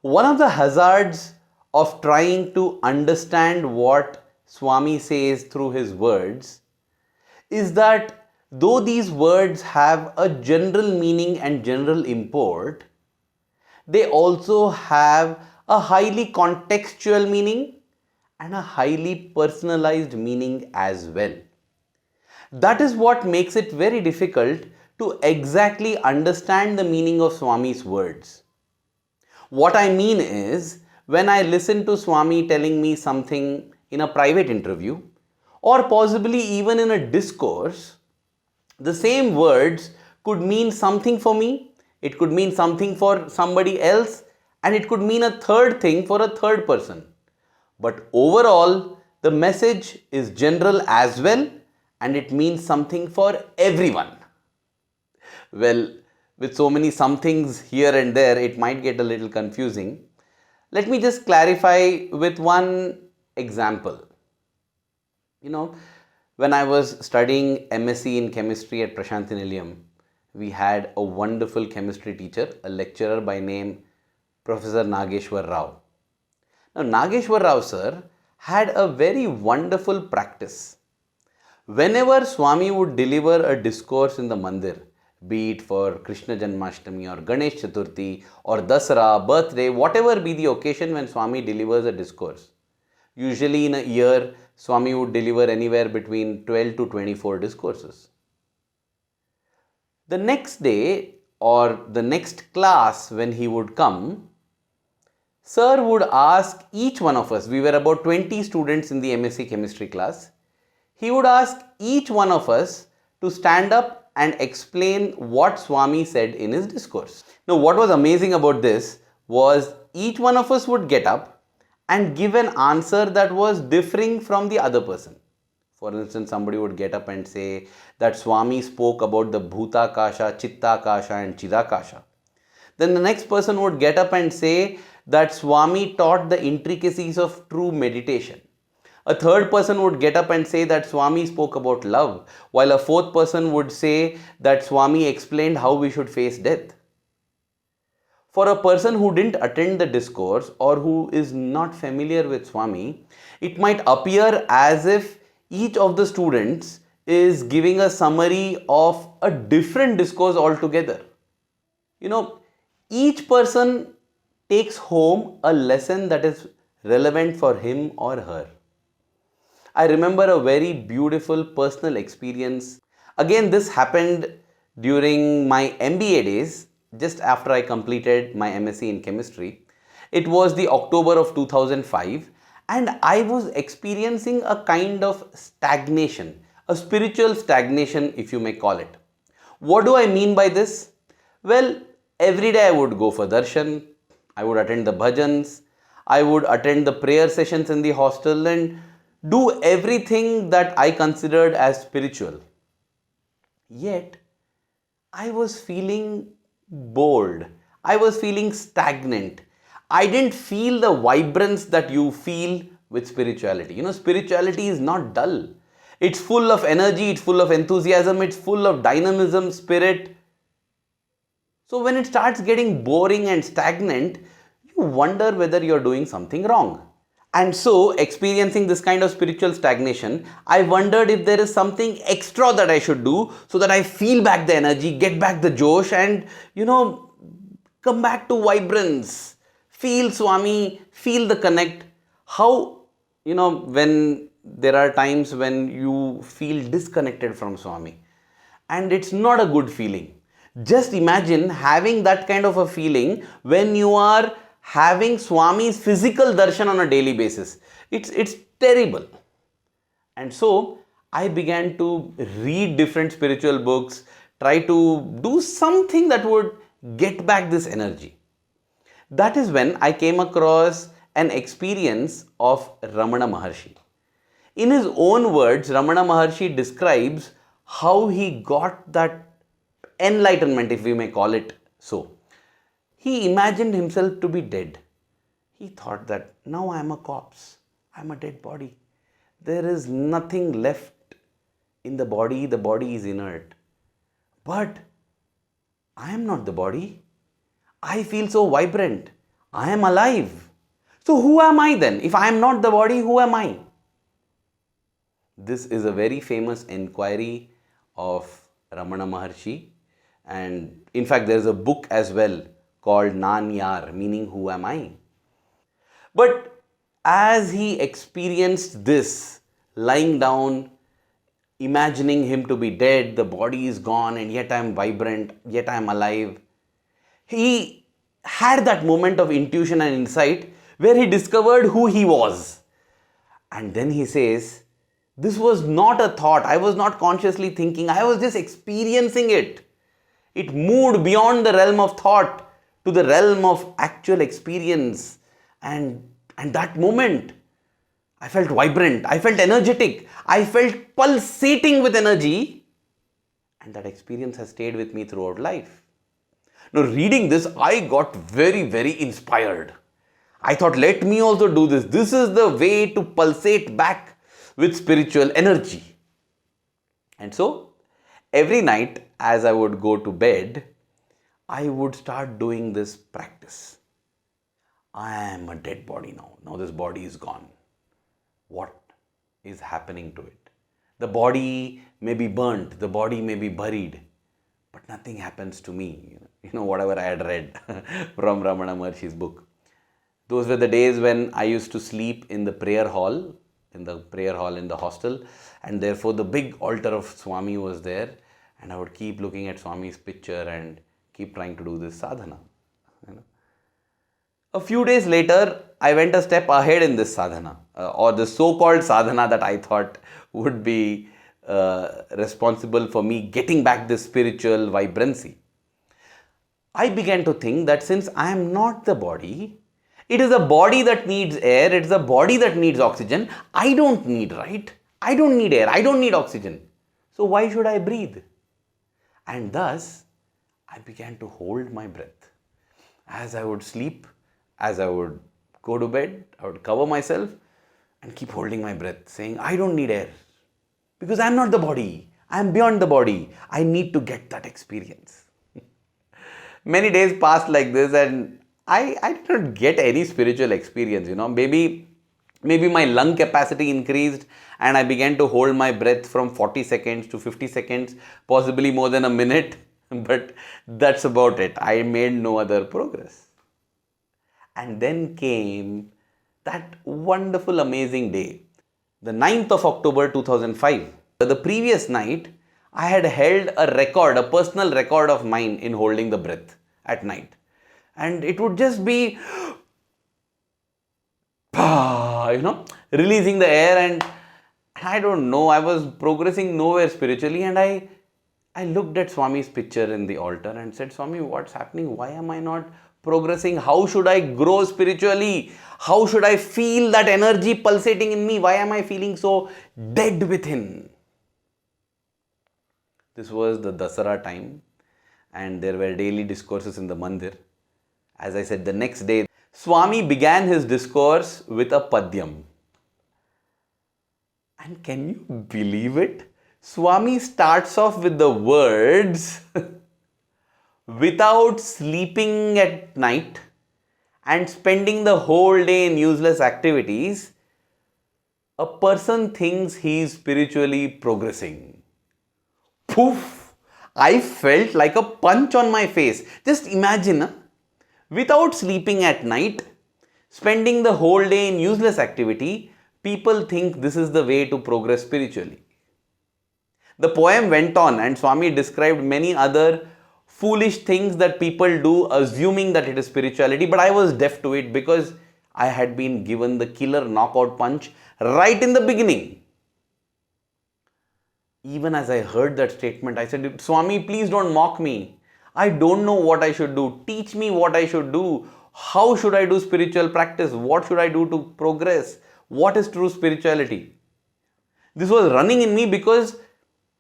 One of the hazards of trying to understand what Swami says through his words is that though these words have a general meaning and general import, they also have a highly contextual meaning and a highly personalized meaning as well. That is what makes it very difficult to exactly understand the meaning of Swami's words. What I mean is, when I listen to Swami telling me something in a private interview, or possibly even in a discourse, the same words could mean something for me, it could mean something for somebody else, and it could mean a third thing for a third person. But overall, the message is general as well, and it means something for everyone. Well, with so many somethings here and there, it might get a little confusing. Let me just clarify with one example. When I was studying MSc in chemistry at Prashantinilayam, we had a wonderful chemistry teacher, a lecturer by name Professor Nageshwar Rao. Now, Nageshwar Rao sir had a very wonderful practice. Whenever Swami would deliver a discourse in the mandir, be it for Krishna Janmashtami or Ganesh Chaturthi or Dasara, birthday, whatever be the occasion when Swami delivers a discourse. Usually in a year, Swami would deliver anywhere between 12 to 24 discourses. The next day or the next class when he would come, Sir would ask each one of us, we were about 20 students in the MSc chemistry class, he would ask each one of us to stand up and explain what Swami said in his discourse. Now, what was amazing about this was each one of us would get up and give an answer that was differing from the other person. For instance, somebody would get up and say that Swami spoke about the Bhutakasha, Chittakasha and Chidakasha. Then the next person would get up and say that Swami taught the intricacies of true meditation. A third person would get up and say that Swami spoke about love, while a fourth person would say that Swami explained how we should face death. For a person who didn't attend the discourse or who is not familiar with Swami, it might appear as if each of the students is giving a summary of a different discourse altogether. Each person takes home a lesson that is relevant for him or her. I remember a very beautiful personal experience. Again, this happened during my MBA days, just after I completed my MSc in chemistry. It was the October of 2005 and I was experiencing a kind of stagnation, a spiritual stagnation if you may call it. What do I mean by this? Well, every day I would go for darshan, I would attend the bhajans, I would attend the prayer sessions in the hostel and do everything that I considered as spiritual. Yet, I was feeling bored. I was feeling stagnant. I didn't feel the vibrance that you feel with spirituality. Spirituality is not dull. It's full of energy, it's full of enthusiasm, it's full of dynamism, spirit. So when it starts getting boring and stagnant, you wonder whether you're doing something wrong. And so, experiencing this kind of spiritual stagnation, I wondered if there is something extra that I should do so that I feel back the energy, get back the josh and, come back to vibrance. Feel Swami, feel the connect. How, when there are times when you feel disconnected from Swami and it's not a good feeling. Just imagine having that kind of a feeling when you are having Swami's physical darshan on a daily basis. It's terrible. And so I began to read different spiritual books, try to do something that would get back this energy. That is when I came across an experience of Ramana Maharshi. In his own words, Ramana Maharshi describes how he got that enlightenment, if we may call it so. He imagined himself to be dead. He thought that now I am a corpse, I am a dead body. There is nothing left in the body is inert. But I am not the body. I feel so vibrant. I am alive. So who am I then? If I am not the body, who am I? This is a very famous inquiry of Ramana Maharshi, and in fact there is a book as well called Nan Yar, meaning who am I? But as he experienced this, lying down, imagining him to be dead, the body is gone, and yet I am vibrant, yet I am alive, he had that moment of intuition and insight where he discovered who he was. And then he says, this was not a thought, I was not consciously thinking, I was just experiencing it. It moved beyond the realm of thought to the realm of actual experience. And that moment, I felt vibrant, I felt energetic, I felt pulsating with energy. And that experience has stayed with me throughout life. Now, reading this, I got very, very inspired. I thought, let me also do this. This is the way to pulsate back with spiritual energy. And so, every night as I would go to bed, I would start doing this practice. I am a dead body now. Now this body is gone. What is happening to it? The body may be burnt, the body may be buried, but nothing happens to me. Whatever I had read from Ramana Maharshi's book. Those were the days when I used to sleep in the prayer hall, in the hostel, and therefore the big altar of Swami was there, and I would keep looking at Swami's picture and keep trying to do this sadhana. A few days later, I went a step ahead in this sadhana, or the so-called sadhana that I thought would be responsible for me getting back this spiritual vibrancy. I began to think that since I am not the body, it is a body that needs air, it is a body that needs oxygen. I don't need, right? I don't need air, I don't need oxygen. So why should I breathe? And thus, I began to hold my breath. As I would sleep, as I would go to bed, I would cover myself and keep holding my breath, saying, I don't need air because I am not the body. I am beyond the body. I need to get that experience. Many days passed like this and I did not get any spiritual experience, Maybe my lung capacity increased and I began to hold my breath from 40 seconds to 50 seconds, possibly more than a minute. But that's about it. I made no other progress. And then came that wonderful, amazing day, the 9th of October 2005. The previous night, I had held a personal record of mine in holding the breath at night. And it would just be, releasing the air, and I don't know, I was progressing nowhere spiritually, and I looked at Swami's picture in the altar and said, Swami, what's happening? Why am I not progressing? How should I grow spiritually? How should I feel that energy pulsating in me? Why am I feeling so dead within? This was the Dasara time, and there were daily discourses in the mandir. As I said, the next day, Swami began his discourse with a padyam. And can you believe it? Swami starts off with the words, without sleeping at night and spending the whole day in useless activities, a person thinks he is spiritually progressing. Poof! I felt like a punch on my face. Just imagine, without sleeping at night, spending the whole day in useless activity, people think this is the way to progress spiritually. The poem went on and Swami described many other foolish things that people do, assuming that it is spirituality, but I was deaf to it because I had been given the killer knockout punch right in the beginning. Even as I heard that statement, I said, Swami, please don't mock me. I don't know what I should do. Teach me what I should do. How should I do spiritual practice? What should I do to progress? What is true spirituality? This was running in me because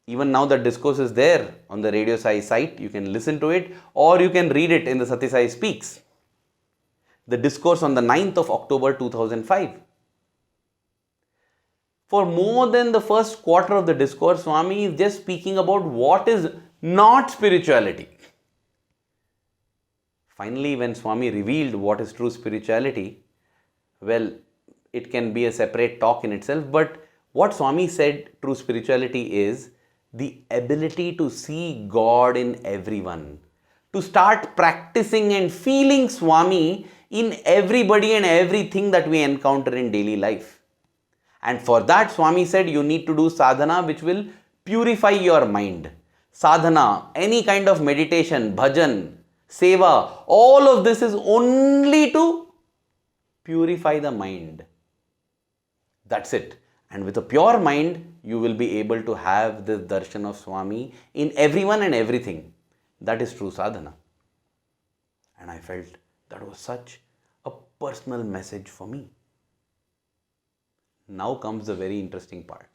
even now that discourse is there on the Radio Sai site. You can listen to it or you can read it in the Sathya Sai Speaks. The discourse on the 9th of October 2005. For more than the first quarter of the discourse, Swami is just speaking about what is not spirituality. Finally, when Swami revealed what is true spirituality, well, it can be a separate talk in itself, but what Swami said true spirituality is the ability to see God in everyone, to start practicing and feeling Swami in everybody and everything that we encounter in daily life. And for that, Swami said you need to do sadhana which will purify your mind. Sadhana, any kind of meditation, bhajan, seva, all of this is only to purify the mind. That's it. And with a pure mind, you will be able to have this darshan of Swami in everyone and everything. That is true sadhana. And I felt that was such a personal message for me. Now comes the very interesting part.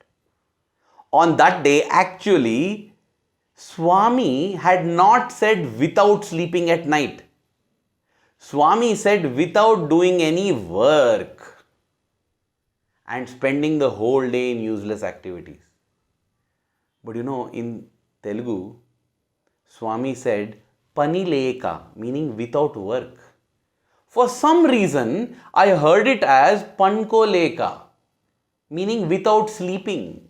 On that day, actually, Swami had not said without sleeping at night. Swami said without doing any work and spending the whole day in useless activities. But in Telugu, Swami said panileka, meaning without work. For some reason, I heard it as pankoleka, meaning without sleeping.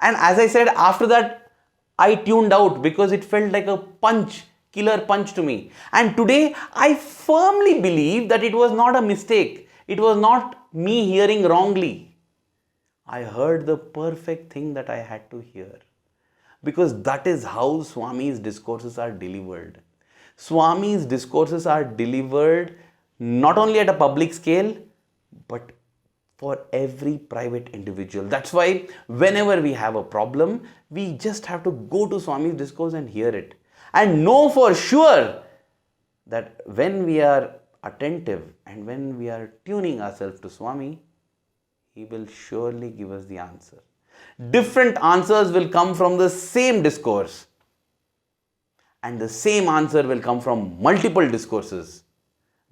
And as I said, after that, I tuned out because it felt like a killer punch to me. And today, I firmly believe that it was not a mistake. It was not me hearing wrongly. I heard the perfect thing that I had to hear. Because that is how Swami's discourses are delivered. Swami's discourses are delivered not only at a public scale, but for every private individual. That's why whenever we have a problem, we just have to go to Swami's discourse and hear it. And know for sure that when we are attentive and when we are tuning ourselves to Swami, he will surely give us the answer. Different answers will come from the same discourse. And the same answer will come from multiple discourses.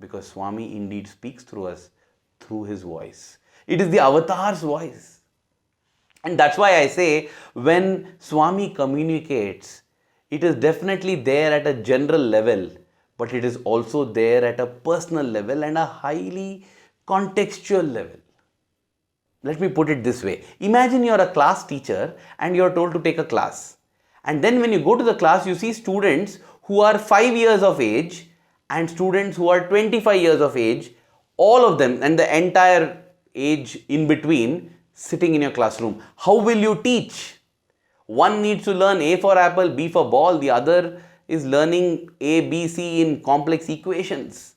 Because Swami indeed speaks through us, through his voice. It is the avatar's voice. And that's why I say, when Swami communicates, it is definitely there at a general level, but it is also there at a personal level and a highly contextual level. Let me put it this way. Imagine you're a class teacher and you're told to take a class. And then when you go to the class, you see students who are 5 years of age and students who are 25 years of age, all of them and the entire age in between sitting in your classroom. How will you teach? One needs to learn A for apple, B for ball. The other is learning A, B, C in complex equations.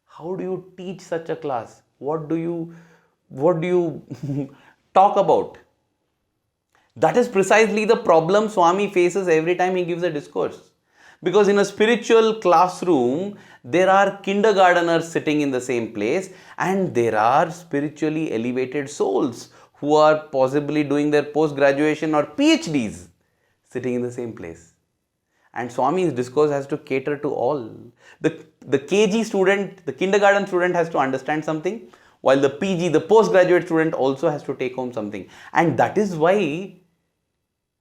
How do you teach such a class? What do you talk about? That is precisely the problem Swami faces every time he gives a discourse. Because in a spiritual classroom, there are kindergarteners sitting in the same place and there are spiritually elevated souls who are possibly doing their post-graduation or PhDs sitting in the same place. And Swami's discourse has to cater to all. The KG student, the kindergarten student has to understand something, while the PG, the postgraduate student also has to take home something. And that is why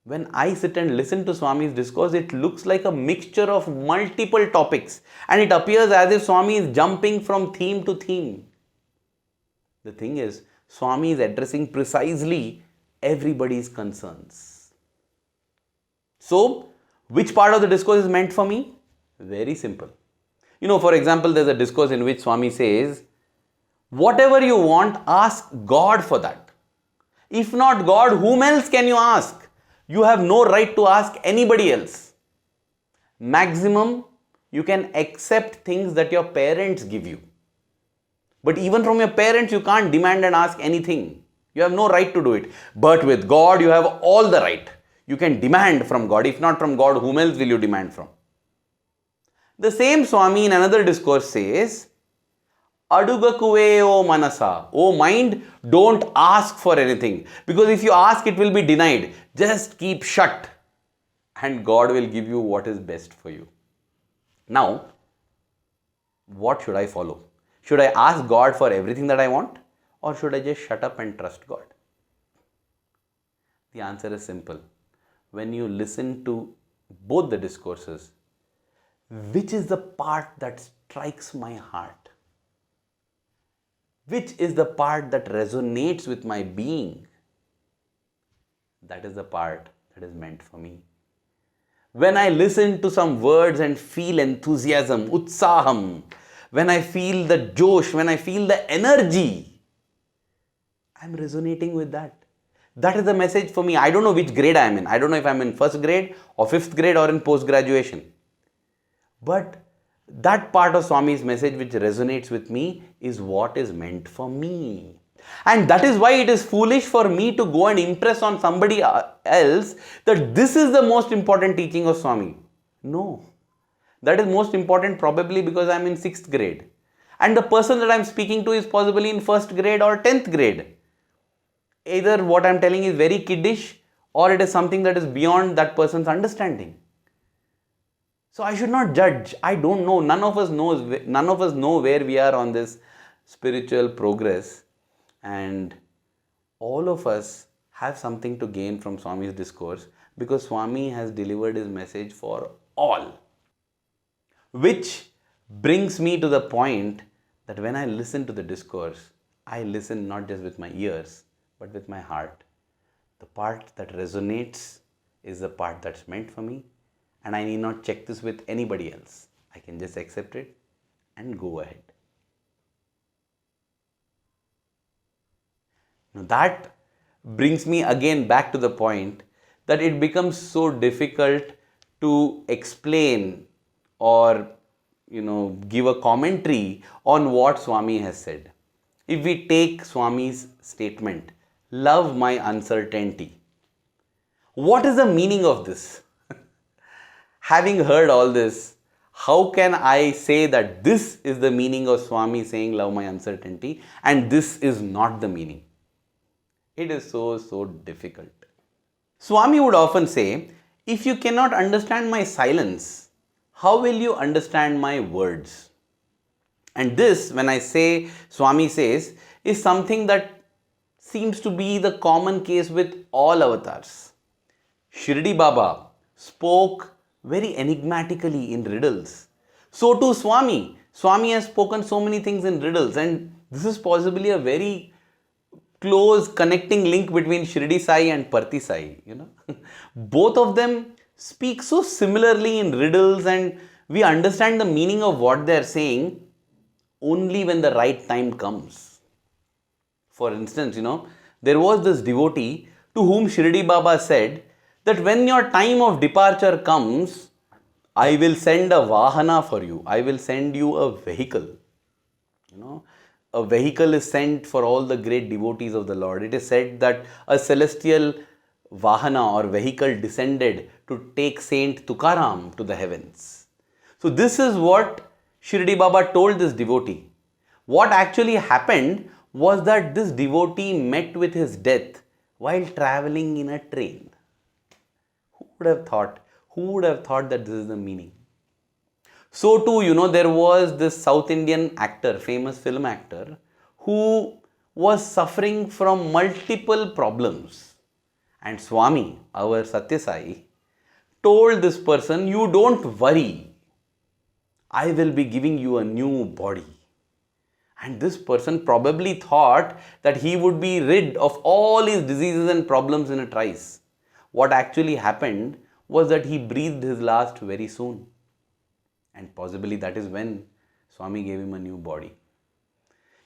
when I sit and listen to Swami's discourse, it looks like a mixture of multiple topics. And it appears as if Swami is jumping from theme to theme. The thing is, Swami is addressing precisely everybody's concerns. So, which part of the discourse is meant for me? Very simple. For example, there's a discourse in which Swami says, whatever you want, ask God for that. If not God, whom else can you ask? You have no right to ask anybody else. Maximum, you can accept things that your parents give you. But even from your parents, you can't demand and ask anything. You have no right to do it. But with God, you have all the right. You can demand from God. If not from God, whom else will you demand from? The same Swami in another discourse says, Adugakuve o manasa. O mind, don't ask for anything. Because if you ask, it will be denied. Just keep shut. And God will give you what is best for you. Now, what should I follow? Should I ask God for everything that I want? Or should I just shut up and trust God? The answer is simple. When you listen to both the discourses, which is the part that strikes my heart? Which is the part that resonates with my being? That is the part that is meant for me. When I listen to some words and feel enthusiasm, utsaham, when I feel the josh, when I feel the energy, I'm resonating with that. That is the message for me. I don't know which grade I am in. I don't know if I'm in first grade or fifth grade or in post-graduation. But that part of Swami's message which resonates with me is what is meant for me. And that is why it is foolish for me to go and impress on somebody else that this is the most important teaching of Swami. No. That is most important probably because I am in 6th grade. And the person that I am speaking to is possibly in 1st grade or 10th grade. Either what I am telling is very kiddish or it is something that is beyond that person's understanding. So I should not judge. I don't know. None of us know where we are on this spiritual progress. And all of us have something to gain from Swami's discourse because Swami has delivered his message for all. Which brings me to the point that when I listen to the discourse, I listen not just with my ears, but with my heart. The part that resonates is the part that's meant for me, and I need not check this with anybody else. I can just accept it and go ahead. Now that brings me again back to the point that it becomes so difficult to explain or give a commentary on what Swami has said. If we take Swami's statement, love my uncertainty. What is the meaning of this? Having heard all this, how can I say that this is the meaning of Swami saying love my uncertainty and this is not the meaning? It is so difficult. Swami would often say, if you cannot understand my silence, how will you understand my words? And this, when I say Swami says, is something that seems to be the common case with all avatars. Shirdi Baba spoke very enigmatically in riddles. So too Swami. Swami has spoken so many things in riddles, and this is possibly a very close connecting link between Shirdi Sai and Parthi Sai. Both of them speak so similarly in riddles, and we understand the meaning of what they are saying only when the right time comes. For instance, there was this devotee to whom Shirdi Baba said that when your time of departure comes, I will send a vahana for you. I will send you a vehicle. A vehicle is sent for all the great devotees of the Lord. It is said that a celestial vahana or vehicle descended to take Saint Tukaram to the heavens. So this is what Shirdi Baba told this devotee. What actually happened was that this devotee met with his death while traveling in a train. Who would have thought? Who would have thought that this is the meaning? So too, there was this South Indian actor, famous film actor, who was suffering from multiple problems. And Swami, our Sathya Sai, told this person, you don't worry, I will be giving you a new body. And this person probably thought that he would be rid of all his diseases and problems in a trice. What actually happened was that he breathed his last very soon. And possibly that is when Swami gave him a new body.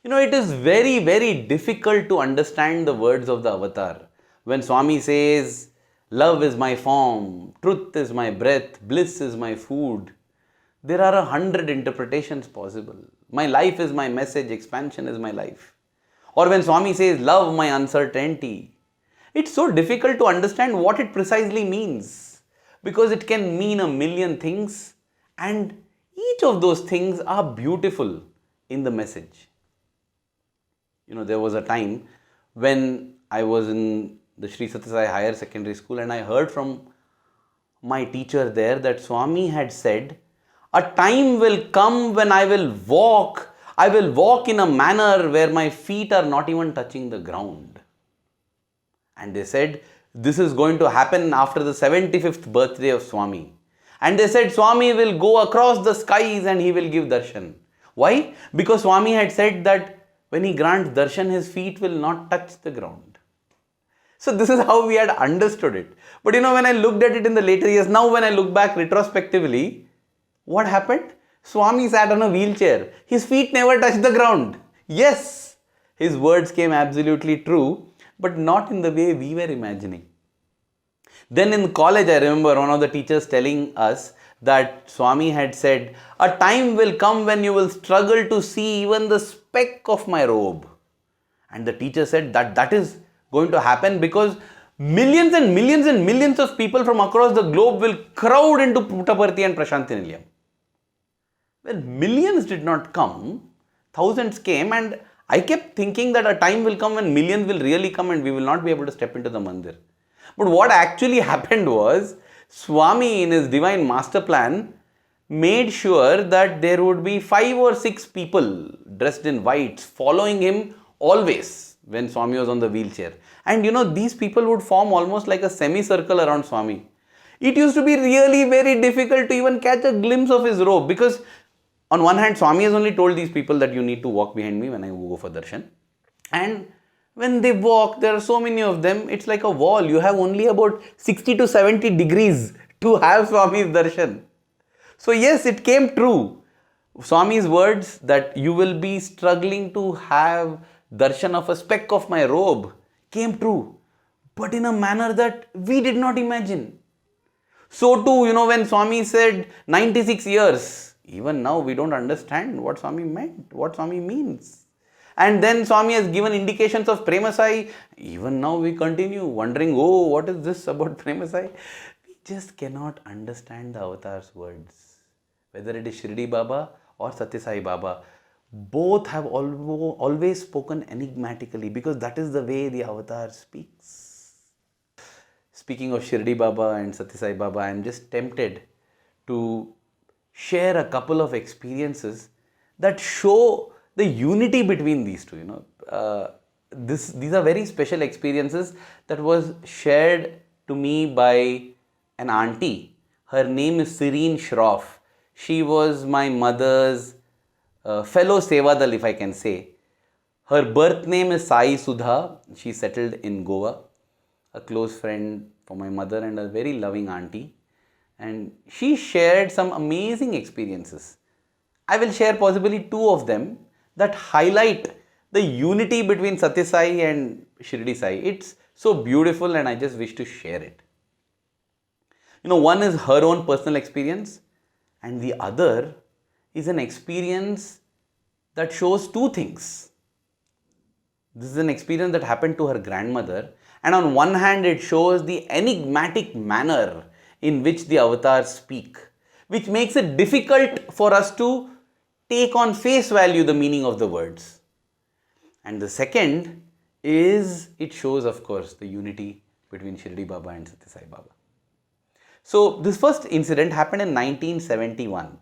It is very difficult to understand the words of the avatar. When Swami says, love is my form, truth is my breath, bliss is my food, there are 100 interpretations possible. My life is my message, expansion is my life. Or when Swami says, love my uncertainty, it's so difficult to understand what it precisely means. Because it can mean a million things, and each of those things are beautiful in the message. There was a time when I was in the Sri Sathya Sai Higher Secondary School, and I heard from my teacher there that Swami had said, a time will come when I will walk in a manner where my feet are not even touching the ground. And they said, this is going to happen after the 75th birthday of Swami. And they said Swami will go across the skies and he will give darshan. Why? Because Swami had said that when he grants darshan, his feet will not touch the ground. So this is how we had understood it. But when I looked at it in the later years, now when I look back retrospectively, what happened? Swami sat on a wheelchair. His feet never touched the ground. Yes, his words came absolutely true, but not in the way we were imagining. Then in college, I remember one of the teachers telling us that Swami had said, a time will come when you will struggle to see even the speck of my robe. And the teacher said that is going to happen because millions and millions and millions of people from across the globe will crowd into Puttaparthi and Prashanthi Nilayam. Well, millions did not come, thousands came, and I kept thinking that a time will come when millions will really come and we will not be able to step into the mandir. But what actually happened was, Swami in his divine master plan made sure that there would be 5 or 6 people dressed in whites following him always when Swami was on the wheelchair. And these people would form almost like a semicircle around Swami. It used to be really very difficult to even catch a glimpse of his robe, because on one hand, Swami has only told these people that you need to walk behind me when I go for darshan. And when they walk, there are so many of them, it's like a wall. You have only about 60 to 70 degrees to have Swami's darshan. So yes, it came true. Swami's words that you will be struggling to have darshan of a speck of my robe came true, but in a manner that we did not imagine. So too, when Swami said 96 years, even now we don't understand what Swami meant, what Swami means. And then Swami has given indications of Premasai. Even now we continue wondering, oh, what is this about Premasai? We just cannot understand the avatar's words. Whether it is Shirdi Baba or Sathya Sai Baba, both have always spoken enigmatically, because that is the way the avatar speaks. Speaking of Shirdi Baba and Sathya Sai Baba, I am just tempted to share a couple of experiences that show the unity between these two. These are very special experiences that was shared to me by an auntie. Her name is Serene Shroff. She was my mother's fellow Sevadal, if I can say. Her birth name is Sai Sudha. She settled in Goa. A close friend for my mother and a very loving auntie. And she shared some amazing experiences. I will share possibly 2 of them that highlight the unity between Sathya Sai and Shirdi Sai. It's so beautiful and I just wish to share it. One is her own personal experience, and the other is an experience that shows 2 things. This is an experience that happened to her grandmother, and on one hand it shows the enigmatic manner in which the avatars speak, which makes it difficult for us to take on face value the meaning of the words. And the second is, it shows, of course, the unity between Shirdi Baba and Sathya Sai Baba. So this first incident happened in 1971.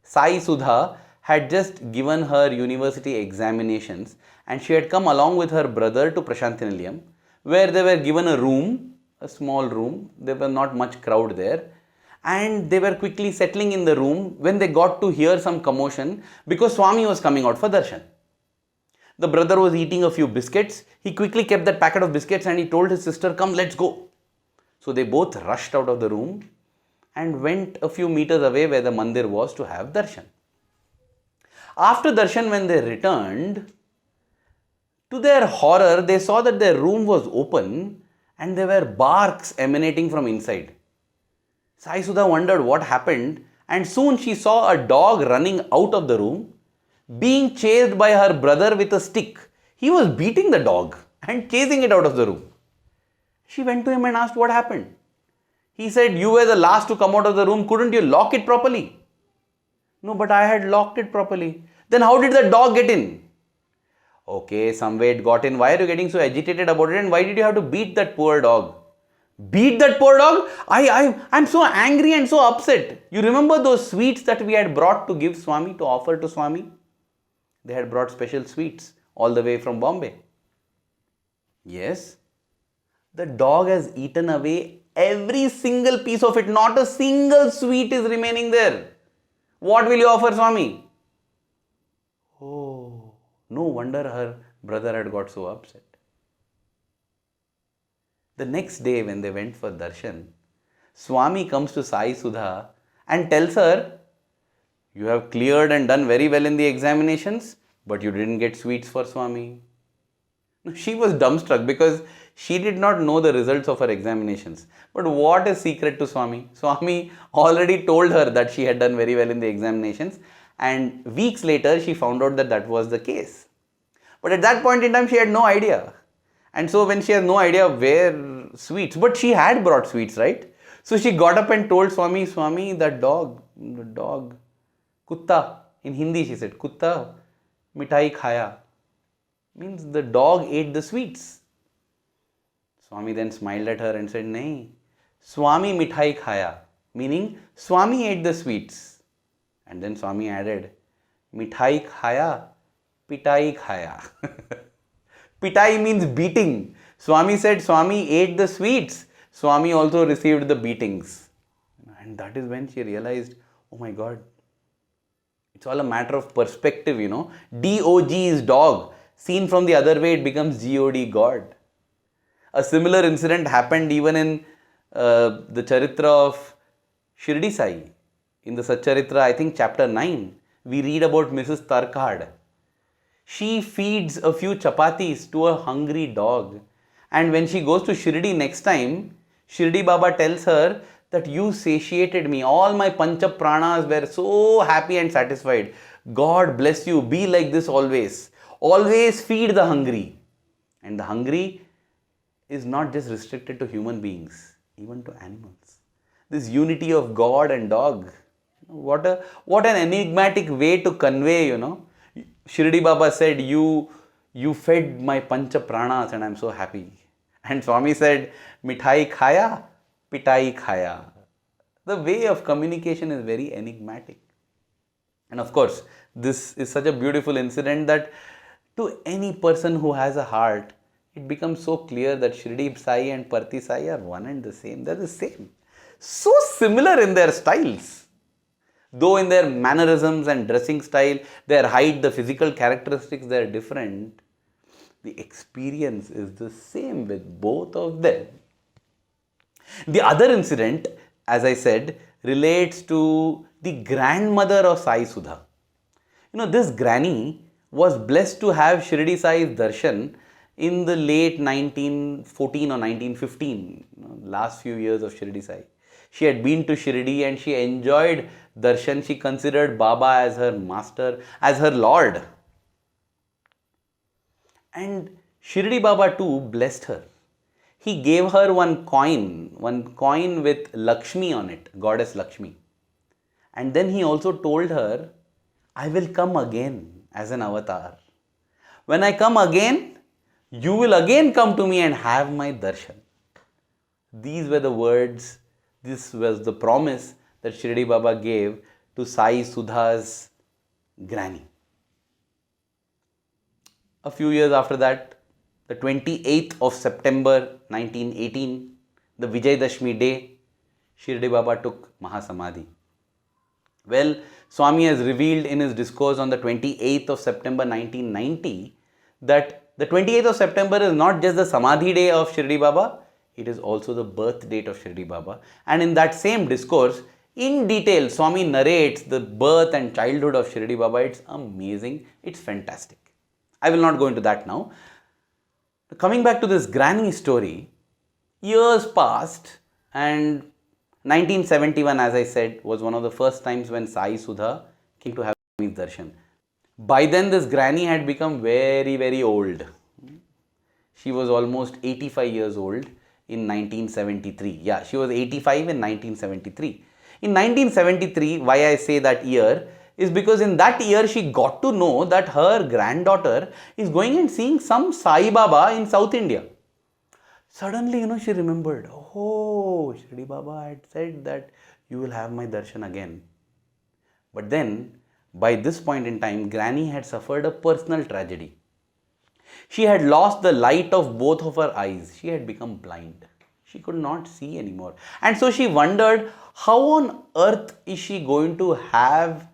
Sai Sudha had just given her university examinations and she had come along with her brother to Prashanthi Nilayam, where they were given a room, a small room. There was not much crowd there, and they were quickly settling in the room when they got to hear some commotion because Swami was coming out for darshan. The brother was eating a few biscuits. He quickly kept that packet of biscuits and he told his sister, come, let's go. So they both rushed out of the room and went a few meters away where the mandir was to have darshan. After darshan, when they returned, to their horror, they saw that their room was open and there were barks emanating from inside. Sai Sudha wondered what happened, and soon she saw a dog running out of the room, being chased by her brother with a stick. He was beating the dog and chasing it out of the room. She went to him and asked what happened. He said, you were the last to come out of the room. Couldn't you lock it properly? No, but I had locked it properly. Then how did the dog get in? Okay, some way it got in. Why are you getting so agitated about it? And why did you have to beat that poor dog? Beat that poor dog? I'm so angry and so upset. You remember those sweets that we had brought to give Swami, to offer to Swami? They had brought special sweets all the way from Bombay. Yes, the dog has eaten away Every single piece of it, not a single sweet is remaining there. What will you offer, Swami? Oh, no wonder her brother had got so upset. The next day when they went for darshan, Swami comes to Sai Sudha and tells her, you have cleared and done very well in the examinations, but you didn't get sweets for Swami. She was dumbstruck because she did not know the results of her examinations. But what is secret to Swami? Swami already told her that she had done very well in the examinations, and weeks later she found out that that was the case. But at that point in time she had no idea. And so when she has no idea where sweets, but she had brought sweets, right? So she got up and told Swami, Swami, that dog, kutta, in Hindi she said, kutta, mithai khaya. Means the dog ate the sweets. Swami then smiled at her and said, nahi, Swami mithai khaya, meaning Swami ate the sweets. And then Swami added, mithai khaya, pitai khaya. Pitai means beating. Swami said Swami ate the sweets. Swami also received the beatings. And that is when she realized, oh my God, it's all a matter of perspective, D-O-G is dog. Seen from the other way, it becomes G-O-D, God. A similar incident happened even in the Charitra of Shirdi Sai. In the Satcharitra, I think chapter 9, we read about Mrs. Tarkad. She feeds a few chapatis to a hungry dog. And when she goes to Shirdi next time, Shirdi Baba tells her that you satiated me. All my pancha pranas were so happy and satisfied. God bless you. Be like this always. Always feed the hungry. And the hungry is not just restricted to human beings, even to animals. This unity of God and dog. What an enigmatic way to convey, Shirdi Baba said, you fed my pancha pranas and I'm so happy. And Swami said, mithai khaya, pitai khaya. The way of communication is very enigmatic. And of course, this is such a beautiful incident that to any person who has a heart, it becomes so clear that Shirdi Sai and Parthi Sai are one and the same. They're the same. So similar in their styles. Though in their mannerisms and dressing style, their height, the physical characteristics, they are different. The experience is the same with both of them. The other incident, as I said, relates to the grandmother of Sai Sudha. This granny was blessed to have Shirdi Sai's darshan in the late 1914 or 1915, last few years of Shirdi Sai. She had been to Shirdi and she enjoyed darshan. She considered Baba as her master, as her lord. And Shirdi Baba too blessed her. He gave her one coin with Lakshmi on it, goddess Lakshmi. And then he also told her, I will come again as an avatar. When I come again, you will again come to me and have my darshan. These were the words, this was the promise that Shirdi Baba gave to Sai Sudha's granny. A few years after that, the 28th of September 1918, the Vijayadashmi day, Shirdi Baba took Mahasamadhi. Well, Swami has revealed in his discourse on the 28th of September 1990 that the 28th of September is not just the Samadhi day of Shirdi Baba, it is also the birth date of Shirdi Baba. And in that same discourse, in detail, Swami narrates the birth and childhood of Shirdi Baba. It's amazing, it's fantastic. I will not go into that now. Coming back to this granny story, years passed and 1971, as I said, was one of the first times when Sai Sudha came to have Swami's darshan. By then, this granny had become very, very old. She was almost 85 years old in 1973. Yeah, she was 85 in 1973. In 1973, why I say that year is because in that year she got to know that her granddaughter is going and seeing some Sai Baba in South India. Suddenly, she remembered, oh, Shirdi Baba had said that you will have my darshan again. But then, by this point in time, Granny had suffered a personal tragedy. She had lost the light of both of her eyes. She had become blind. She could not see anymore. And so she wondered, how on earth is she going to have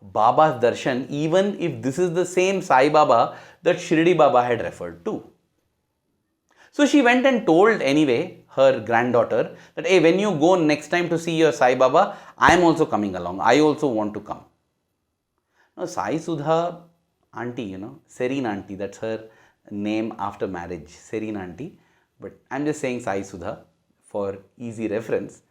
Baba's darshan, even if this is the same Sai Baba that Shirdi Baba had referred to? So she went and told anyway her granddaughter that, hey, when you go next time to see your Sai Baba, I am also coming along. I also want to come. Now Sai Sudha auntie, Serene auntie, that's her name after marriage, Serene auntie. But I'm just saying Sai Sudha for easy reference.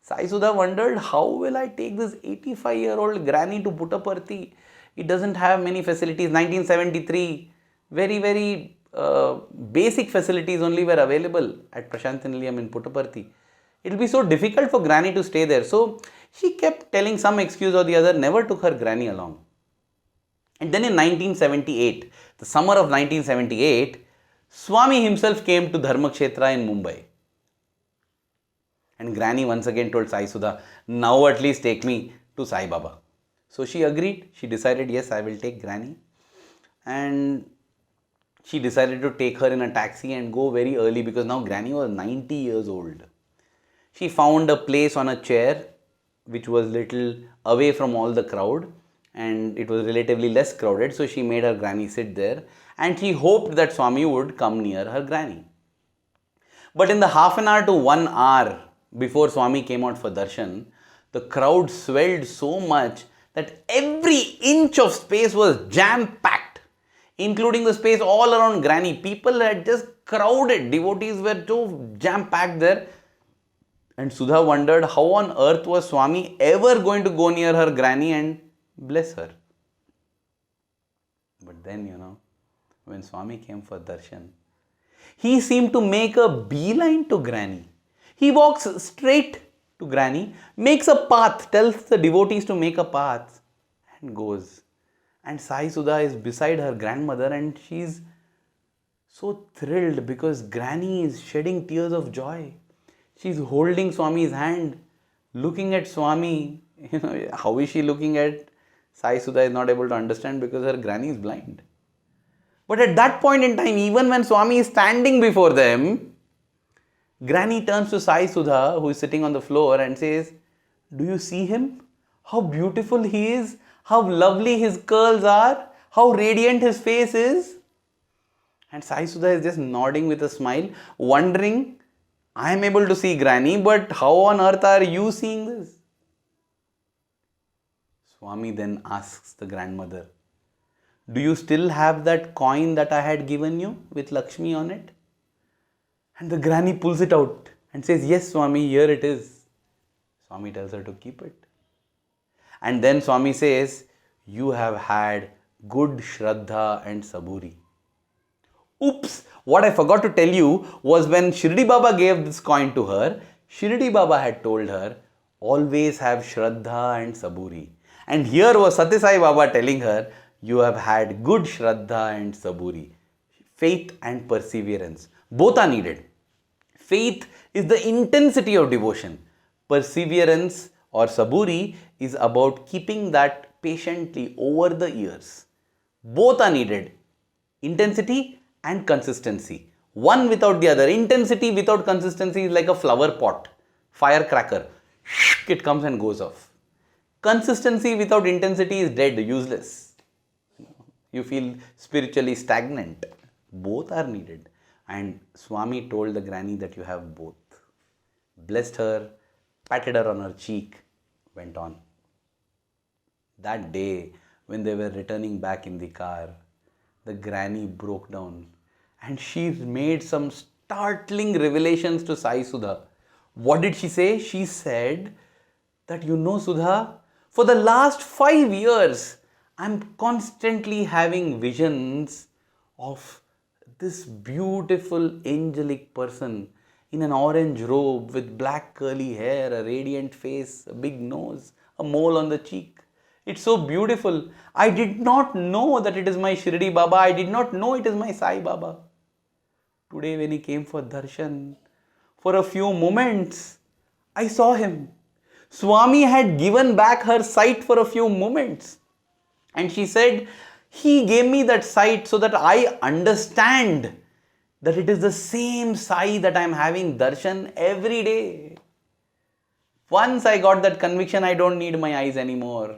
Sai Sudha wondered, how will I take this 85-year-old granny to Puttaparthi? It doesn't have many facilities. 1973, very basic facilities only were available at Prashant Nilayam in Puttaparthi. It will be so difficult for granny to stay there. So she kept telling some excuse or the other, never took her granny along. And then in 1978, the summer of 1978, Swami himself came to Dharmakshetra in Mumbai. And granny once again told Sai Sudha, now at least take me to Sai Baba. So she agreed. She decided, yes, I will take granny. And she decided to take her in a taxi and go very early because now granny was 90 years old. She found a place on a chair which was little away from all the crowd, and it was relatively less crowded, so she made her granny sit there and she hoped that Swami would come near her granny. But in the half an hour to 1 hour before Swami came out for darshan, the crowd swelled so much that every inch of space was jam-packed, including the space all around granny. People had just crowded, devotees were so jam-packed there. And Sudha wondered, how on earth was Swami ever going to go near her granny and bless her? But then, when Swami came for darshan, he seemed to make a beeline to granny. He walks straight to granny, makes a path, tells the devotees to make a path and goes. And Sai Sudha is beside her grandmother and she's so thrilled because granny is shedding tears of joy. She's holding Swami's hand, looking at Swami. How is she looking at Sai Sudha is not able to understand because her granny is blind. But at that point in time, even when Swami is standing before them, granny turns to Sai Sudha, who is sitting on the floor, and says, do you see him? How beautiful he is, how lovely his curls are, how radiant his face is. And Sai Sudha is just nodding with a smile, wondering, I am able to see granny, but how on earth are you seeing this? Swami then asks the grandmother, do you still have that coin that I had given you with Lakshmi on it? And the granny pulls it out and says, yes, Swami, here it is. Swami tells her to keep it. And then Swami says, you have had good Shraddha and Saburi. Oops, what I forgot to tell you was when Shirdi Baba gave this coin to her, Shirdi Baba had told her, always have Shraddha and Saburi. And here was Sathya Sai Baba telling her, you have had good Shraddha and Saburi. Faith and perseverance. Both are needed. Faith is the intensity of devotion. Perseverance or Saburi is about keeping that patiently over the years. Both are needed. Intensity and consistency. One without the other. Intensity without consistency is like a flower pot, firecracker. It comes and goes off. Consistency without intensity is dead, useless. You feel spiritually stagnant. Both are needed. And Swami told the granny that you have both. Blessed her, patted her on her cheek, went on. That day, when they were returning back in the car, the granny broke down and she made some startling revelations to Sai Sudha. What did she say? She said that, Sudha, for the last 5 years, I'm constantly having visions of this beautiful angelic person in an orange robe with black curly hair, a radiant face, a big nose, a mole on the cheek. It's so beautiful. I did not know that it is my Shirdi Baba. I did not know it is my Sai Baba. Today when he came for darshan, for a few moments, I saw him. Swami had given back her sight for a few moments. And she said, he gave me that sight so that I understand that it is the same Sai that I am having darshan every day. Once I got that conviction, I don't need my eyes anymore.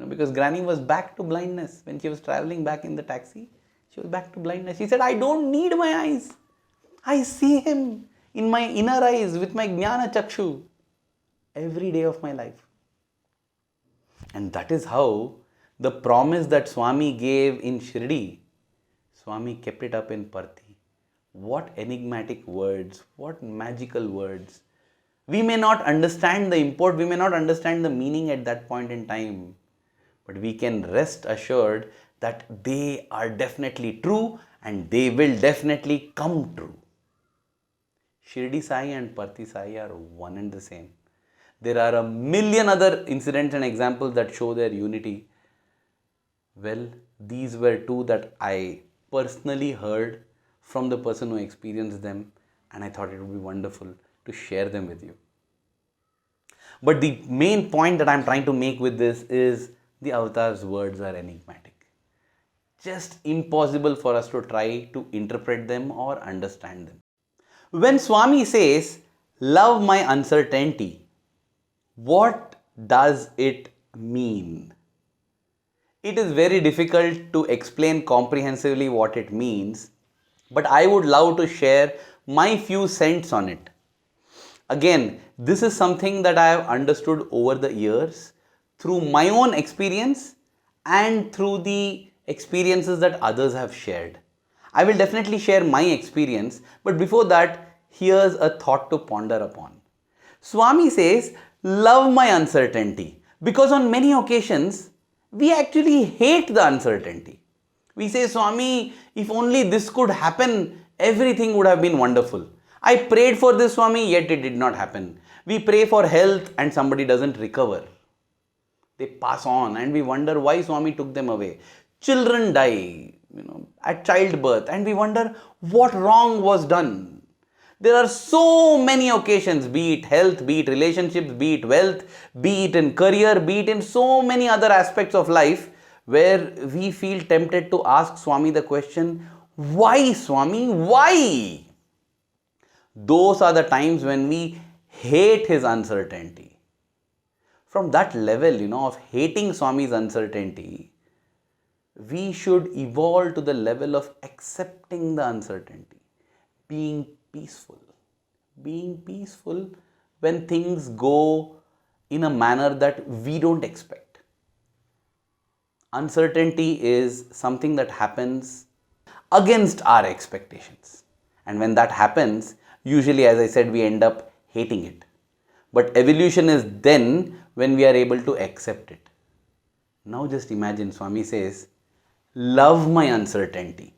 Because Granny was back to blindness. When she was traveling back in the taxi, she was back to blindness. She said, I don't need my eyes. I see him in my inner eyes with my Jnana Chakshu every day of my life. And that is how the promise that Swami gave in Shirdi, Swami kept it up in Parthi. What enigmatic words, what magical words. We may not understand the import, we may not understand the meaning at that point in time, but we can rest assured that they are definitely true and they will definitely come true. Shirdi Sai and Parthi Sai are one and the same. There are a million other incidents and examples that show their unity. Well, these were two that I personally heard from the person who experienced them, and I thought it would be wonderful to share them with you. But the main point that I am trying to make with this is the avatar's words are enigmatic. Just impossible for us to try to interpret them or understand them. When Swami says, love my uncertainty, what does it mean? It is very difficult to explain comprehensively what it means, but I would love to share my few cents on it. Again, this is something that I have understood over the years through my own experience and through the experiences that others have shared. I will definitely share my experience, but before that, here's a thought to ponder upon. Swami says, love my uncertainty, because on many occasions, we actually hate the uncertainty. We say, Swami, if only this could happen, everything would have been wonderful. I prayed for this, Swami, yet it did not happen. We pray for health and somebody doesn't recover. They pass on and we wonder why Swami took them away. Children die, at childbirth, and we wonder what wrong was done. There are so many occasions, be it health, be it relationships, be it wealth, be it in career, be it in so many other aspects of life, where we feel tempted to ask Swami the question, why Swami, why? Those are the times when we hate his uncertainty. From that level, of hating Swami's uncertainty, we should evolve to the level of accepting the uncertainty, being peaceful. Being peaceful when things go in a manner that we don't expect. Uncertainty is something that happens against our expectations. And when that happens, usually, as I said, we end up hating it. But evolution is then when we are able to accept it. Now just imagine, Swami says, love my uncertainty.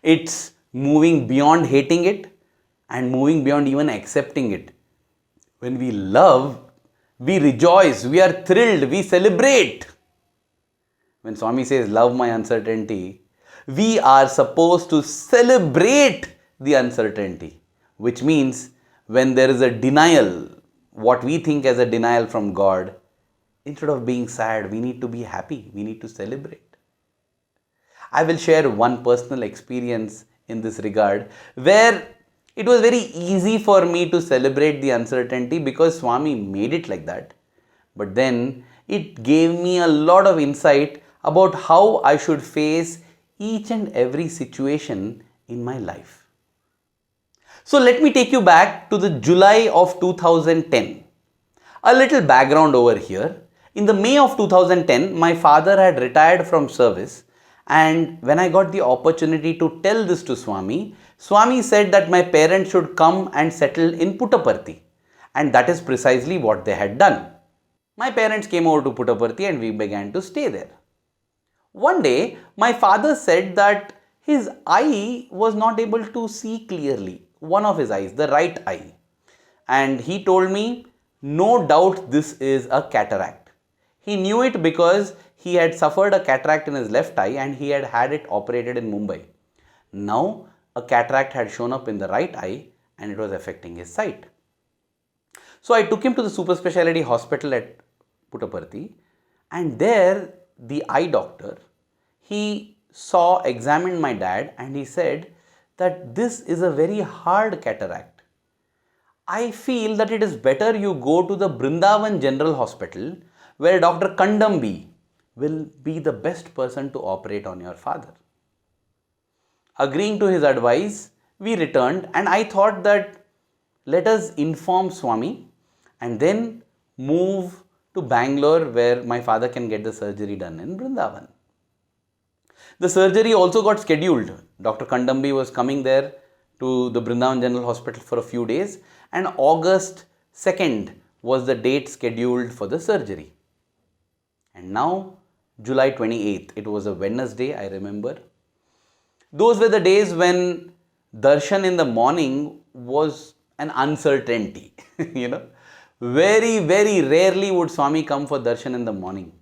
It's moving beyond hating it and moving beyond even accepting it. When we love, we rejoice, we are thrilled, we celebrate. When Swami says, love my uncertainty, we are supposed to celebrate the uncertainty, which means when there is a denial, what we think as a denial from God, instead of being sad, we need to be happy, we need to celebrate. I will share one personal experience in this regard, where it was very easy for me to celebrate the uncertainty because Swami made it like that. But then it gave me a lot of insight about how I should face each and every situation in my life. So let me take you back to the July of 2010. A little background over here. In the May of 2010, my father had retired from service, and when I got the opportunity to tell this to Swami, Swami said that my parents should come and settle in Puttaparthi, and that is precisely what they had done. My parents came over to Puttaparthi and we began to stay there. One day, my father said that his eye was not able to see clearly, one of his eyes, the right eye. And he told me, no doubt this is a cataract. He knew it because he had suffered a cataract in his left eye and he had had it operated in Mumbai. Now, a cataract had shown up in the right eye and it was affecting his sight. So I took him to the super specialty hospital at Puttaparthi, and there the eye doctor, he examined my dad and he said that this is a very hard cataract. I feel that it is better you go to the Brindavan General Hospital where Dr. Kandambi will be the best person to operate on your father. Agreeing to his advice, we returned, and I thought that let us inform Swami and then move to Bangalore where my father can get the surgery done in Brindavan. The surgery also got scheduled. Dr. Kandambi was coming there to the Brindavan General Hospital for a few days, and August 2nd was the date scheduled for the surgery. And now July 28th, it was a Wednesday, I remember. Those were the days when darshan in the morning was an uncertainty. Very, very rarely would Swami come for darshan in the morning.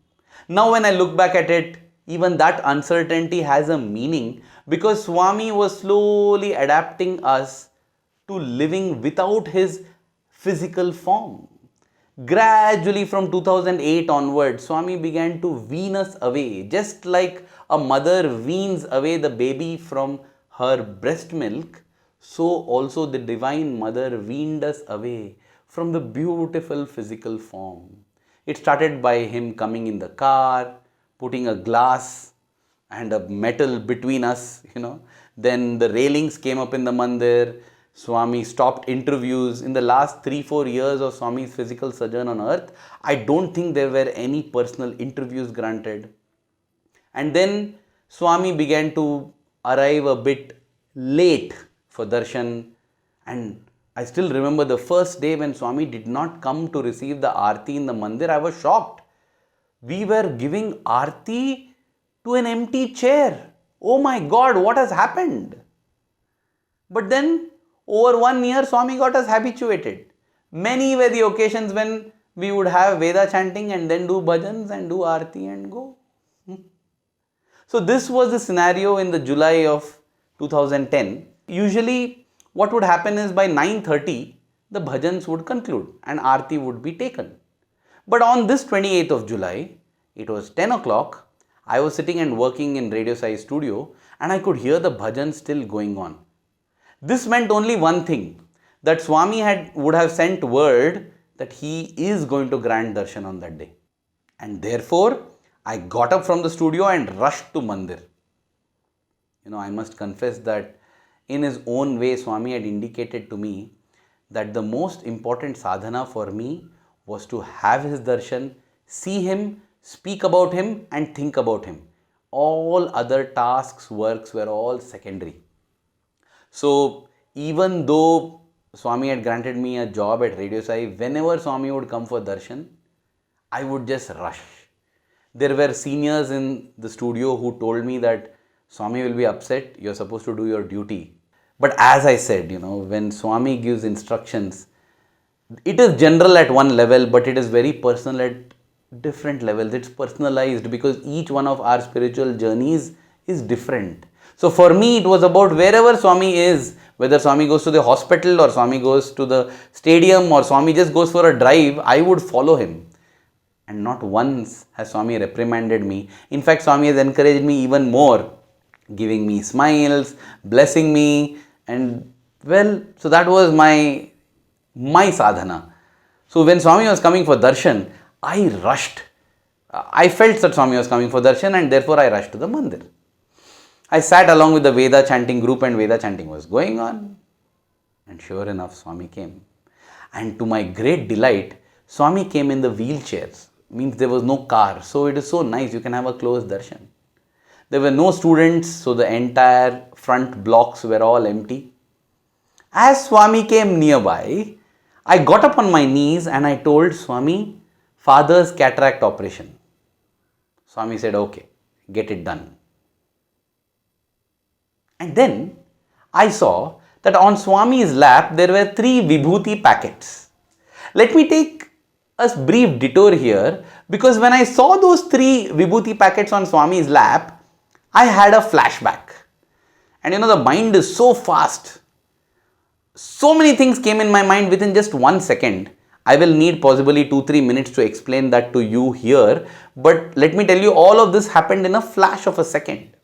Now when I look back at it, even that uncertainty has a meaning, because Swami was slowly adapting us to living without his physical form. Gradually from 2008 onwards, Swami began to wean us away, just like a mother weans away the baby from her breast milk. So also the Divine Mother weaned us away from the beautiful physical form. It started by him coming in the car, putting a glass and a metal between us, Then the railings came up in the mandir. Swami stopped interviews. In the last 3-4 years of Swami's physical sojourn on earth, I don't think there were any personal interviews granted. And then Swami began to arrive a bit late for darshan, and I still remember the first day when Swami did not come to receive the aarti in the mandir. I was shocked. We were giving aarti to an empty chair. Oh my God, what has happened? But then over 1 year, Swami got us habituated. Many were the occasions when we would have Veda chanting and then do bhajans and do aarti and go. So this was the scenario in the July of 2010. Usually what would happen is by 9:30, the bhajans would conclude and aarti would be taken. But on this 28th of July, it was 10 o'clock, I was sitting and working in Radio Sai studio, and I could hear the bhajan still going on. This meant only one thing, that Swami would have sent word that he is going to grant darshan on that day. And therefore, I got up from the studio and rushed to mandir. I must confess that in his own way, Swami had indicated to me that the most important sadhana for me was to have his darshan, see him, speak about him and think about him. All other tasks, works were all secondary. So even though Swami had granted me a job at Radio Sai, whenever Swami would come for darshan, I would just rush. There were seniors in the studio who told me that Swami will be upset, you're supposed to do your duty. But as I said, when Swami gives instructions, it is general at one level, but it is very personal at different levels. It's personalized because each one of our spiritual journeys is different. So for me, it was about wherever Swami is, whether Swami goes to the hospital or Swami goes to the stadium or Swami just goes for a drive, I would follow him. And not once has Swami reprimanded me. In fact, Swami has encouraged me even more, giving me smiles, blessing me, and so that was my sadhana. So when Swami was coming for darshan, I rushed. I felt that Swami was coming for darshan and therefore I rushed to the mandir. I sat along with the Veda chanting group and Veda chanting was going on. And sure enough, Swami came. And to my great delight, Swami came in the wheelchairs. Means there was no car. So it is so nice, you can have a close darshan. There were no students, so the entire front blocks were all empty. As Swami came nearby, I got up on my knees and I told Swami, father's cataract operation. Swami said, okay, get it done. And then I saw that on Swami's lap there were 3 Vibhuti packets. Let me take a brief detour here, because when I saw those 3 Vibhuti packets on Swami's lap, I had a flashback. And the mind is so fast. So many things came in my mind within just 1 second. I will need possibly 2-3 minutes to explain that to you here. But let me tell you, all of this happened in a flash of a second.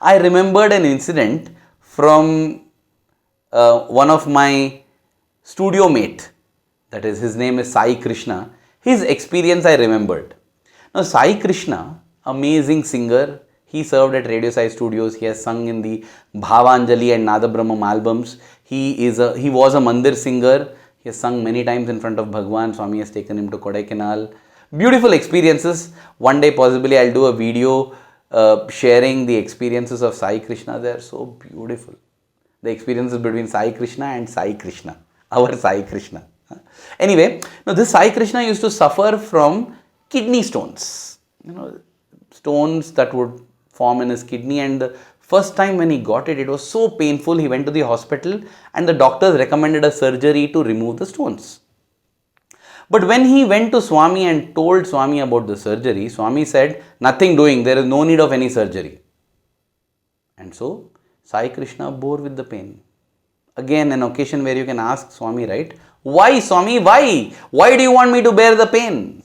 I remembered an incident from one of my studio mate, that is, his name is Sai Krishna. His experience I remembered. Now Sai Krishna, amazing singer, he served at Radio Sai Studios. He has sung in the Bhavanjali and Nada Brahmam albums. He was a mandir singer. He has sung many times in front of Bhagwan. Swami has taken him to Kodaikanal. Beautiful experiences. One day possibly I'll do a video sharing the experiences of Sai Krishna. They are so beautiful. The experiences between Sai Krishna and Sai Krishna, our Sai Krishna. Anyway, now this Sai Krishna used to suffer from kidney stones. Stones that would form in his kidney, and the first time when he got it, it was so painful. He went to the hospital and the doctors recommended a surgery to remove the stones. But when he went to Swami and told Swami about the surgery, Swami said, nothing doing, there is no need of any surgery. And so Sai Krishna bore with the pain. Again, an occasion where you can ask Swami, right? Why, Swami? Why? Why do you want me to bear the pain?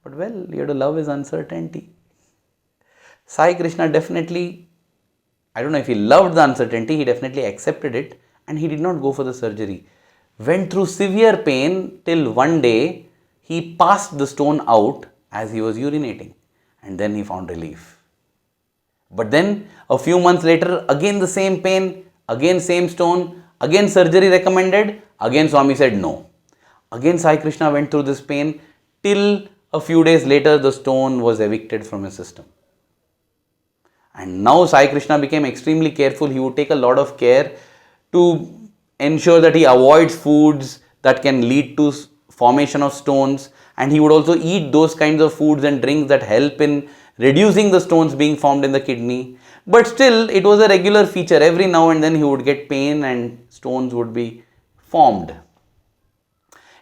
But well, you have to love his uncertainty. Sai Krishna definitely, I don't know if he loved the uncertainty, he definitely accepted it and he did not go for the surgery. Went through severe pain till one day he passed the stone out as he was urinating, and then he found relief. But then a few months later, again the same pain, again same stone, again surgery recommended, again Swami said no. Again Sai Krishna went through this pain till a few days later the stone was evicted from his system. And now Sai Krishna became extremely careful. He would take a lot of care to ensure that he avoids foods that can lead to formation of stones, and he would also eat those kinds of foods and drinks that help in reducing the stones being formed in the kidney. But still, it was a regular feature. Every now and then he would get pain and stones would be formed.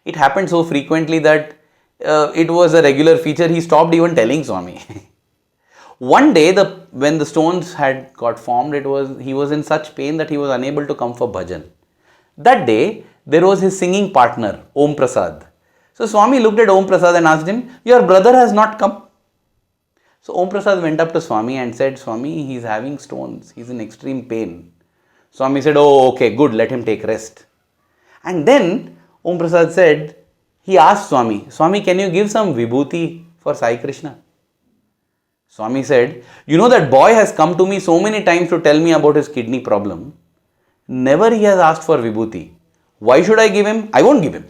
It happened so frequently that it was a regular feature. He stopped even telling Swami. One day, when the stones had got formed, he was in such pain that he was unable to come for bhajan. That day, there was his singing partner, Om Prasad. So Swami looked at Om Prasad and asked him, your brother has not come. So Om Prasad went up to Swami and said, Swami, he is having stones. He is in extreme pain. Swami said, oh, okay, good, let him take rest. And then Om Prasad said, he asked Swami, Swami, can you give some vibhuti for Sai Krishna? Swami said, you know that boy has come to me so many times to tell me about his kidney problem. Never he has asked for vibhuti. Why should I give him? I won't give him.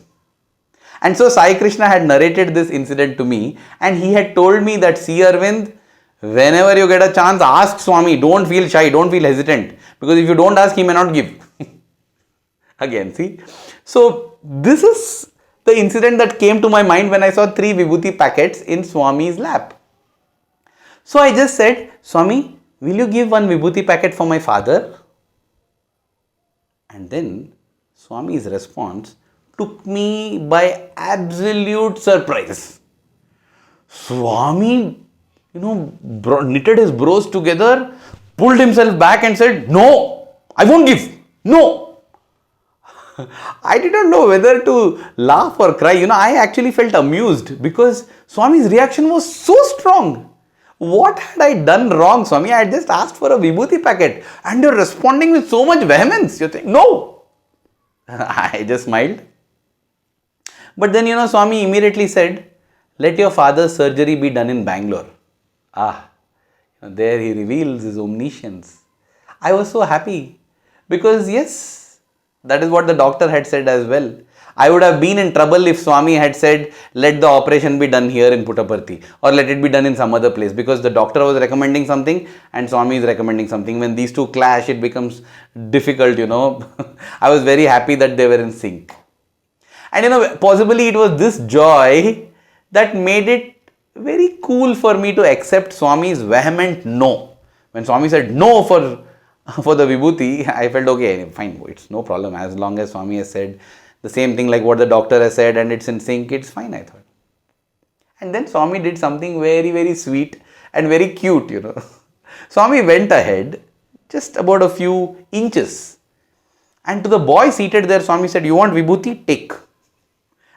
And so Sai Krishna had narrated this incident to me, and he had told me that, see Arvind, whenever you get a chance, ask Swami. Don't feel shy, don't feel hesitant. Because if you don't ask, he may not give. Again, see. So this is the incident that came to my mind when I saw 3 vibhuti packets in Swami's lap. So I just said, Swami, will you give 1 vibhuti packet for my father? And then Swami's response took me by absolute surprise. Swami, knitted his brows together, pulled himself back and said, no, I won't give. No. I did not know whether to laugh or cry. I actually felt amused because Swami's reaction was so strong. What had I done wrong, Swami? I had just asked for a vibhuti packet and you're responding with so much vehemence. You think, no. I just smiled. But then, Swami immediately said, let your father's surgery be done in Bangalore. There he reveals his omniscience. I was so happy because yes, that is what the doctor had said as well. I would have been in trouble if Swami had said, let the operation be done here in Puttaparthi or let it be done in some other place, because the doctor was recommending something and Swami is recommending something. When these two clash, it becomes difficult, I was very happy that they were in sync. And possibly it was this joy that made it very cool for me to accept Swami's vehement no. When Swami said no for the vibhuti, I felt okay, fine, it's no problem. As long as Swami has said the same thing like what the doctor has said and it's in sync, it's fine, I thought. And then Swami did something very, very sweet and very cute, Swami went ahead just about a few inches. And to the boy seated there, Swami said, you want vibhuti? Take.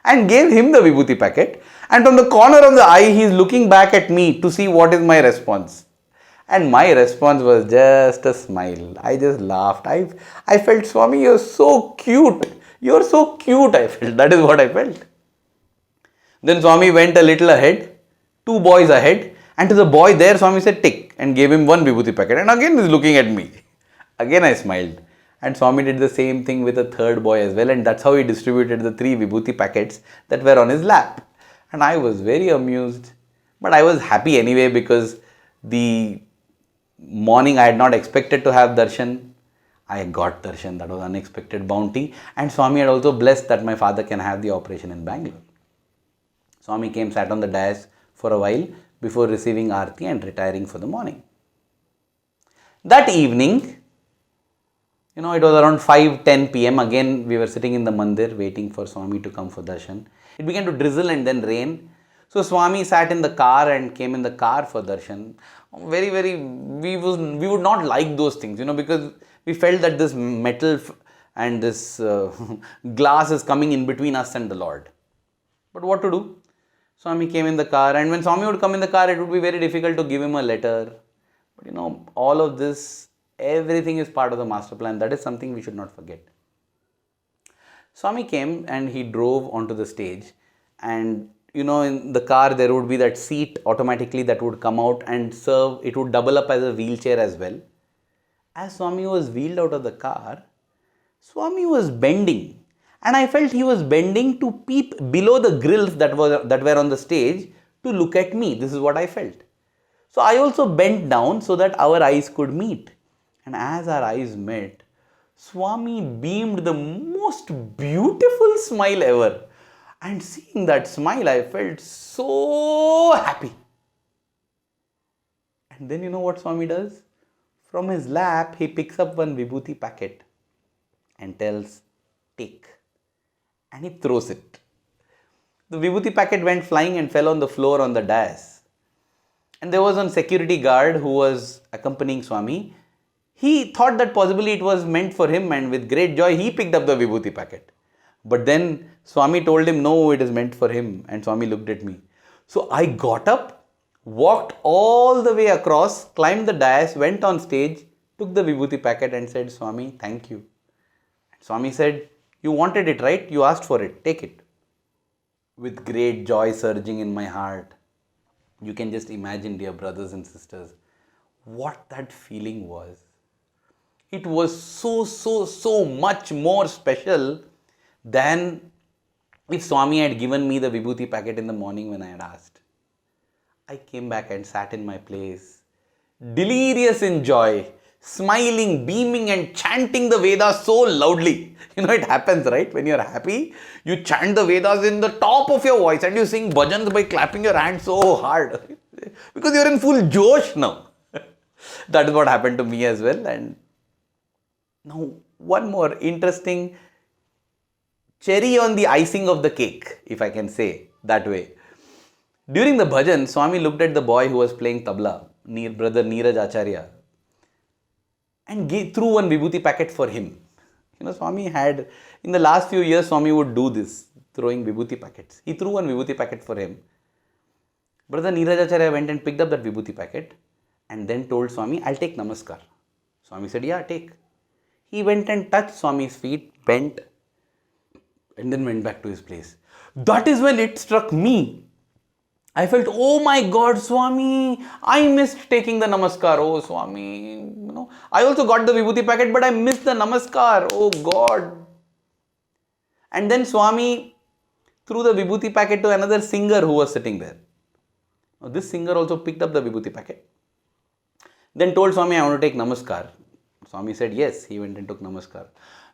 And gave him the vibhuti packet. And from the corner of the eye, he is looking back at me to see what is my response. And my response was just a smile. I just laughed. I felt, Swami, you're so cute. You're so cute, I felt. That is what I felt. Then Swami went a little ahead, two boys ahead, and to the boy there, Swami said, tick, and gave him one vibhuti packet. And again he's looking at me. Again I smiled. And Swami did the same thing with a third boy as well, and that's how he distributed the three vibhuti packets that were on his lap. And I was very amused. But I was happy anyway because the morning I had not expected to have darshan. I got darshan. That was unexpected bounty. And Swami had also blessed that my father can have the operation in Bangalore. Swami came, sat on the dais for a while before receiving Aarti and retiring for the morning. That evening, it was around 5:10 p.m. Again, we were sitting in the mandir waiting for Swami to come for darshan. It began to drizzle and then rain. So Swami sat in the car and came in the car for darshan. We would not like those things, because we felt that this metal and this glass is coming in between us and the Lord. But what to do? Swami came in the car, and when Swami would come in the car, it would be very difficult to give him a letter. But all of this, everything is part of the master plan. That is something we should not forget. Swami came and he drove onto the stage, and in the car there would be that seat automatically that would come out and serve, it would double up as a wheelchair as well. As Swami was wheeled out of the car, Swami was bending. And I felt he was bending to peep below the grills that were on the stage to look at me. This is what I felt. So I also bent down so that our eyes could meet. And as our eyes met, Swami beamed the most beautiful smile ever. And seeing that smile, I felt so happy. And then what Swami does? From his lap, he picks up one vibhuti packet and tells, take. And he throws it. The vibhuti packet went flying and fell on the floor on the dais. And there was one security guard who was accompanying Swami. He thought that possibly it was meant for him, and with great joy he picked up the vibhuti packet. But then Swami told him, no, it is meant for him. And Swami looked at me. So I got up, walked all the way across, climbed the dais, went on stage, took the vibhuti packet and said, Swami, thank you. And Swami said, you wanted it, right? You asked for it. Take it. With great joy surging in my heart, you can just imagine, dear brothers and sisters, what that feeling was. It was so much more special than if Swami had given me the vibhuti packet in the morning when I had asked. I came back and sat in my place, delirious in joy, smiling, beaming and chanting the Vedas so loudly. It happens, right? When you're happy, you chant the Vedas in the top of your voice and you sing bhajans by clapping your hands so hard because you're in full josh now. That is what happened to me as well. And now one more interesting cherry on the icing of the cake, if I can say that way. During the bhajan, Swami looked at the boy who was playing tabla, brother Neeraj Acharya, and threw one vibhuti packet for him. Swami had, in the last few years, Swami would do this, throwing vibhuti packets. He threw one vibhuti packet for him. Brother Neeraj Acharya went and picked up that vibhuti packet and then told Swami, I'll take namaskar. Swami said, yeah, take. He went and touched Swami's feet, bent, and then went back to his place. That is when it struck me. I felt, oh my God, Swami, I missed taking the namaskar. Oh, Swami, I also got the vibhuti packet, but I missed the namaskar. Oh God. And then Swami threw the vibhuti packet to another singer who was sitting there. Now, this singer also picked up the vibhuti packet. Then told Swami, I want to take namaskar. Swami said, yes. He went and took namaskar.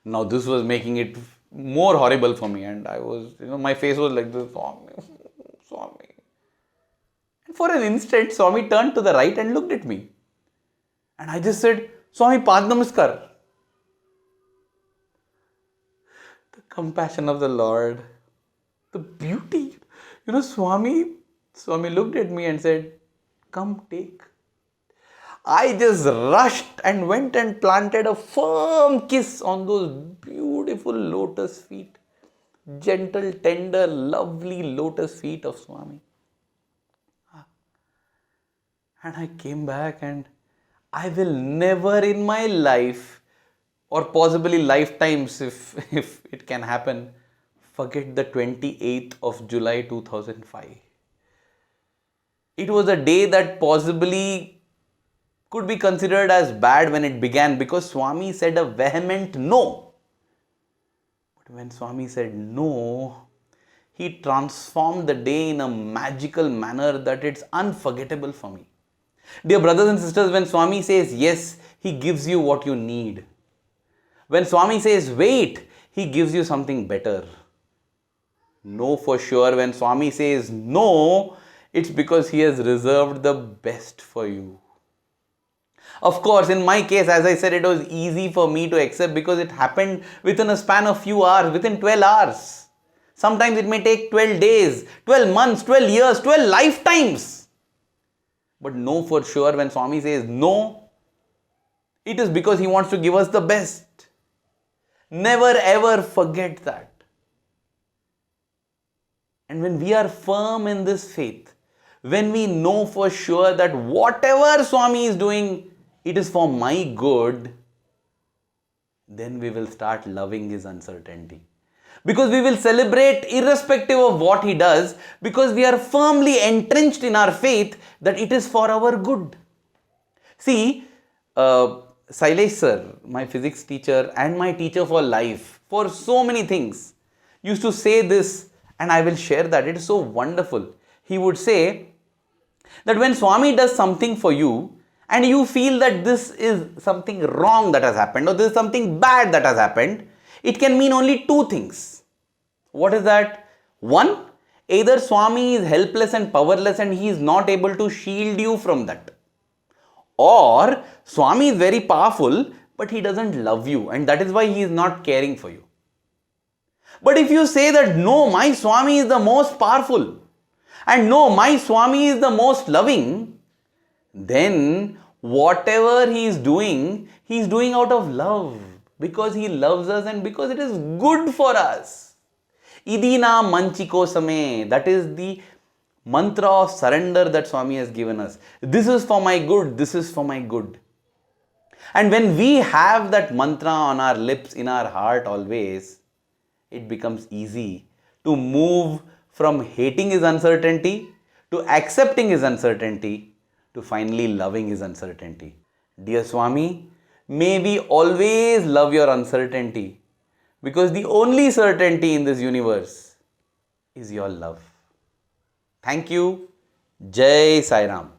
Now, this was making it more horrible for me. And I was, my face was like this, Swami. For an instant, Swami turned to the right and looked at me. And I just said, Swami, Pad Namaskar. The compassion of the Lord, the beauty. Swami looked at me and said, come take. I just rushed and went and planted a firm kiss on those beautiful lotus feet. Gentle, tender, lovely lotus feet of Swami. And I came back and I will never in my life, or possibly lifetimes if it can happen, forget the 28th of July 2005. It was a day that possibly could be considered as bad when it began because Swami said a vehement no. But when Swami said no, he transformed the day in a magical manner that it's unforgettable for me. Dear brothers and sisters, when Swami says yes, he gives you what you need. When Swami says wait, he gives you something better. Know for sure when Swami says no, it's because he has reserved the best for you. Of course, in my case, as I said, it was easy for me to accept because it happened within a span of few hours, within 12 hours. Sometimes it may take 12 days, 12 months, 12 years, 12 lifetimes. But know for sure when Swami says no, it is because he wants to give us the best. Never ever forget that. And when we are firm in this faith, when we know for sure that whatever Swami is doing, it is for my good, then we will start loving his uncertainty. Because we will celebrate irrespective of what he does, because we are firmly entrenched in our faith that it is for our good. See, Sailesh sir, my physics teacher and my teacher for life, for so many things, used to say this, and I will share that. It is so wonderful. He would say that when Swami does something for you, and you feel that this is something wrong that has happened, or this is something bad that has happened, it can mean only two things. What is that? One, either Swami is helpless and powerless and he is not able to shield you from that. Or Swami is very powerful but he doesn't love you and that is why he is not caring for you. But if you say that no, my Swami is the most powerful and no, my Swami is the most loving, then whatever he is doing out of love, because he loves us and because it is good for us. Idina manchiko same, that is the mantra of surrender that Swami has given us. This is for my good, this is for my good. And when we have that mantra on our lips, in our heart always, it becomes easy to move from hating his uncertainty to accepting his uncertainty to finally loving his uncertainty. Dear Swami, may we always love your uncertainty because the only certainty in this universe is your love. Thank you. Jai Sai Ram.